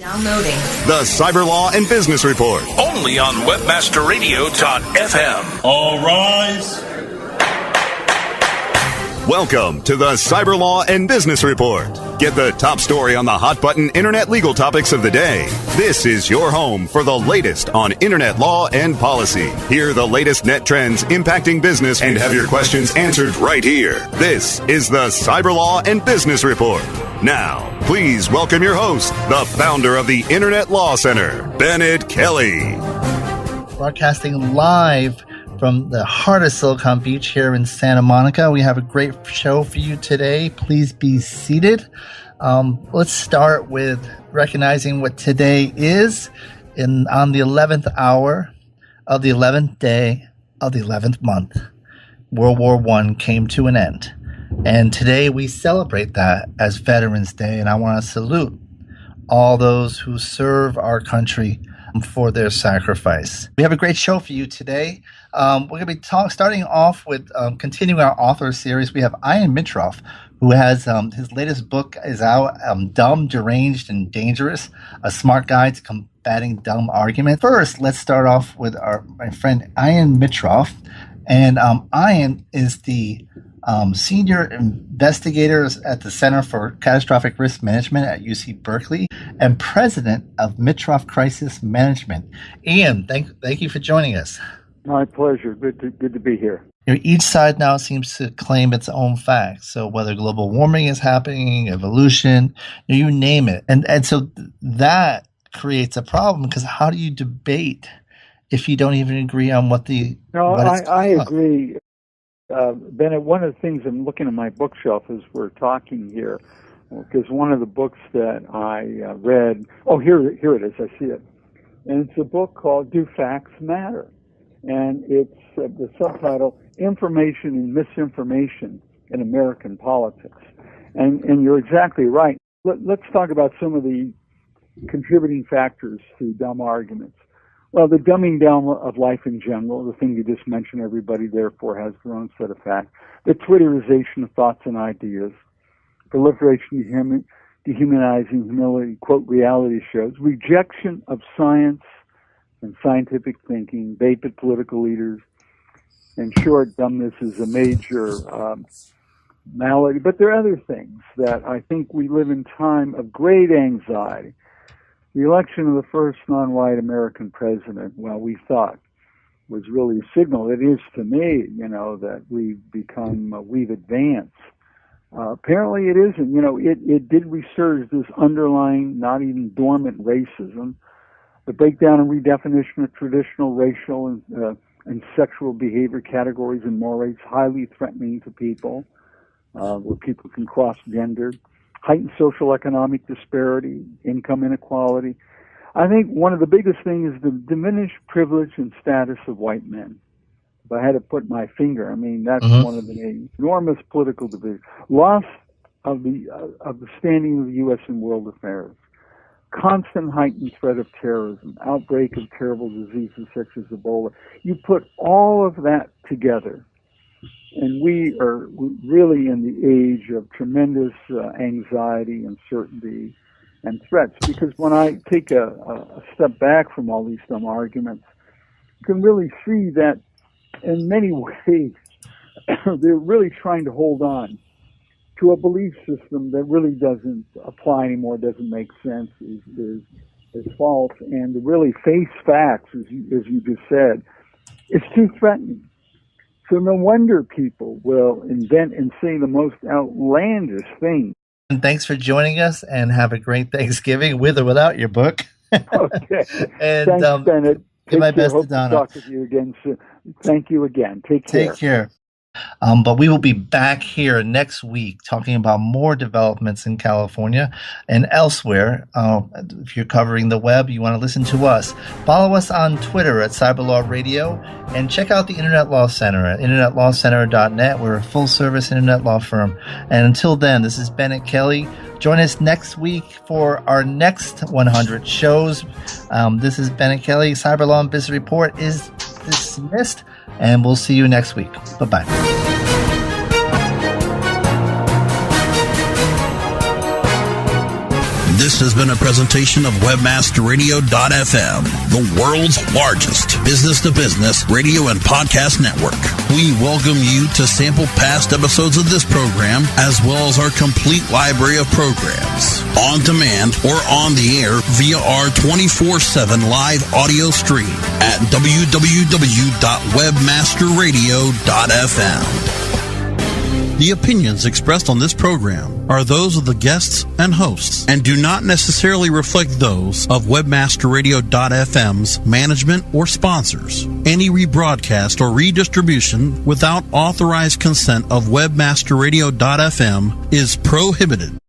Downloading the Cyber Law and Business Report. Only on webmasterradio.fm. All rise. Welcome to the Cyber Law and Business Report. Get the top story on the hot button internet legal topics of the day. This is your home for the latest on internet law and policy. Hear the latest net trends impacting business and have your questions answered right here. This is the Cyber Law and Business Report. Now, please welcome your host, the founder of the Internet Law Center, Bennet Kelley. Broadcasting live from the heart of Silicon Beach here in Santa Monica. We have a great show for you today. Please be seated. Let's start with recognizing what today is on the 11th hour of the 11th day of the 11th month. World War I came to an end. And today we celebrate that as Veterans Day. And I want to salute all those who serve our country for their sacrifice. We have a great show for you today. We're going to be starting off with continuing our author series. We have Ian Mitroff, who has his latest book is out, Dumb, Deranged, and Dangerous, a smart guide to combating dumb argument. First, let's start off with my friend Ian Mitroff. And Ian is the senior investigator at the Center for Catastrophic Risk Management at UC Berkeley and president of Mitroff Crisis Management. Ian, thank you for joining us. My pleasure. Good to be here. Each side now seems to claim its own facts. So whether global warming is happening, evolution, you name it. And so that creates a problem because how do you debate if you don't even agree on what the... No, I agree. Bennet, one of the things I'm looking at my bookshelf as we're talking here, because one of the books that I read, here it is, I see it. And it's a book called Do Facts Matter? And it's the subtitle, Information and Misinformation in American Politics. And you're exactly right. Let's talk about some of the contributing factors to dumb arguments. Well, the dumbing down of life in general, the thing you just mentioned, everybody therefore has their own set of facts. The Twitterization of thoughts and ideas, proliferation, dehumanizing, humility, quote, reality shows, rejection of science and scientific thinking, vapid political leaders. In short, dumbness is a major malady. But there are other things that I think we live in time of great anxiety. The election of the first non-white American president, well, we thought was really a signal. It is to me, that we've advanced. Apparently it isn't. It did resurge this underlying, not even dormant racism, the breakdown and redefinition of traditional racial and sexual behavior categories and mores, highly threatening to people, where people can cross gender. Heightened social economic disparity, income inequality. I think one of the biggest things is the diminished privilege and status of white men. If I had to put my finger, that's one of the enormous political divisions. Loss of the standing of the U.S. in world affairs. Constant heightened threat of terrorism, outbreak of terrible diseases such as Ebola. You put all of that together, and we are really in the age of tremendous anxiety, uncertainty, and threats. Because when I take a step back from all these dumb arguments, you can really see that in many ways they're really trying to hold on to a belief system that really doesn't apply anymore, doesn't make sense, is false, and to really face facts, as you just said, it's too threatening. So no wonder people will invent and say the most outlandish things. And thanks for joining us, and have a great Thanksgiving with or without your book. Okay. And thanks, Bennet. Give my best Hope to Donna. To talk with you again soon. Thank you again. Take care. Take care. But we will be back here next week talking about more developments in California and elsewhere. If you're covering the web, you want to listen to us. Follow us on Twitter at Cyberlaw Radio, and check out the Internet Law Center at internetlawcenter.net. We're a full-service internet law firm. And until then, this is Bennet Kelley. Join us next week for our next 100 shows. This is Bennet Kelley. Cyberlaw and Business Report is dismissed, and we'll see you next week. Bye-bye. This has been a presentation of WebmasterRadio.fm, the world's largest business-to-business radio and podcast network. We welcome you to sample past episodes of this program, as well as our complete library of programs, on demand or on the air via our 24/7 live audio stream at www.webmasterradio.fm. The opinions expressed on this program are those of the guests and hosts and do not necessarily reflect those of WebmasterRadio.fm's management or sponsors. Any rebroadcast or redistribution without authorized consent of WebmasterRadio.fm is prohibited.